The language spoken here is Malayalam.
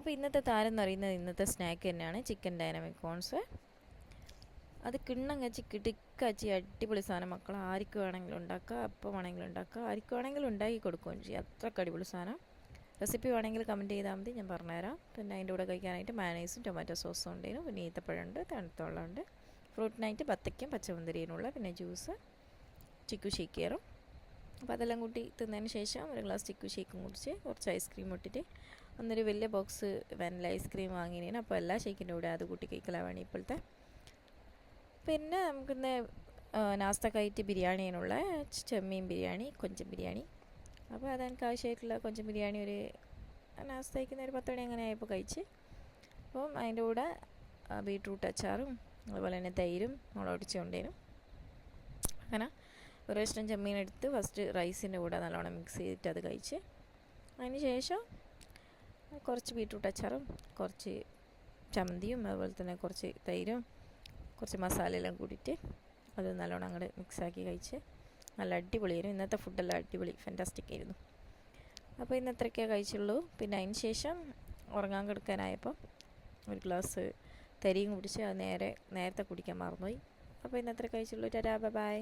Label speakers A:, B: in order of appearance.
A: അപ്പോൾ ഇന്നത്തെ താരം എന്ന് പറയുന്നത് ഇന്നത്തെ സ്നാക്ക് തന്നെയാണ് ചിക്കൻ ഡൈനാമിക് കോൺസ്. അത് കിണ്ണം കച്ചി കിടിക്കച്ചി അടിപൊളി സാധനം. മക്കൾ ആർക്ക് വേണമെങ്കിലും ഉണ്ടാക്കുക, അപ്പം വേണമെങ്കിലും ഉണ്ടാക്കുക, ആർക്ക് വേണമെങ്കിലും ഉണ്ടാക്കി കൊടുക്കുകയും ചെയ്യും. അത്രയ്ക്ക് അടിപൊളി സാധനം. റെസിപ്പി വേണമെങ്കിൽ കമൻറ്റ് ചെയ്താൽ മതി, ഞാൻ പറഞ്ഞുതരാം. പിന്നെ അതിൻ്റെ കൂടെ കഴിക്കാനായിട്ട് മയണൈസും ടൊമാറ്റോ സോസും ഉണ്ടായിരുന്നു. പിന്നെ ഈത്തപ്പഴമുണ്ട്, തണുത്തുള്ളതുണ്ട്. ഫ്രൂട്ടിനായിട്ട് ബത്തയ്ക്കും പച്ചമുന്തിരിയിനുള്ള, പിന്നെ ജ്യൂസ്, ചിക്കു ഷേക്കിയറും. അപ്പോൾ അതെല്ലാം കൂട്ടി തിന്നതിന് ശേഷം ഒരു ഗ്ലാസ് ചിക്കു ഷേക്കും കുടിച്ച് കുറച്ച് ഐസ്ക്രീം ഇട്ടിട്ട് ഒന്നൊരു വലിയ ബോക്സ് വാനില ഐസ്ക്രീം വാങ്ങിനേന്. അപ്പോൾ എല്ലാ ഷേക്കിൻ്റെ കൂടെ അത് കൂട്ടി കഴിക്കലാണ് ഇപ്പോഴത്തെ. പിന്നെ നമുക്കിന്ന് നാസ്തക്കായിട്ട് ബിരിയാണിയിനുള്ള ചെമ്മീൻ ബിരിയാണി, കൊഞ്ചം ബിരിയാണി. അപ്പോൾ അതെനിക്ക് ആവശ്യമായിട്ടുള്ള കൊഞ്ചം ബിരിയാണി ഒരു നാസ്ത കഴിക്കുന്ന ഒരു 10 മണി അങ്ങനെ ആയപ്പോൾ കഴിച്ച്. അപ്പം അതിൻ്റെ കൂടെ ബീട്രൂട്ട് അച്ചാറും അതുപോലെ തന്നെ തൈരും മുളകൊടിച്ച് കൊണ്ടേനും. അങ്ങനെ ഒരു കഷ്ണം ചെമ്മീൻ എടുത്ത് ഫസ്റ്റ് റൈസിൻ്റെ കൂടെ നല്ലോണം മിക്സ് ചെയ്തിട്ട് അത് കഴിച്ച്. അതിന് ശേഷം കുറച്ച് ബീട്രൂട്ട് അച്ചാറും കുറച്ച് ചമ്മന്തിയും അതുപോലെ തന്നെ കുറച്ച് തൈരും കുറച്ച് മസാലയെല്ലാം കൂടിയിട്ട് അത് നല്ലോണം അങ്ങോട്ട് മിക്സാക്കി കഴിച്ച് നല്ല അടിപൊളിയായിരുന്നു. ഇന്നത്തെ ഫുഡെല്ലാം അടിപൊളി ഫാൻറ്റാസ്റ്റിക് ആയിരുന്നു. അപ്പോൾ ഇന്ന് അത്രയ്ക്കേ കഴിച്ചുള്ളൂ. പിന്നെ അതിന് ശേഷം ഉറങ്ങാൻ കിടക്കാനായപ്പോൾ ഒരു ഗ്ലാസ് തരിയും കുടിച്ച് അത് നേരത്തെ കുടിക്കാൻ മറന്നുപോയി. അപ്പോൾ ഇന്ന് അത്ര കഴിച്ചുള്ളൂ. Tata bye.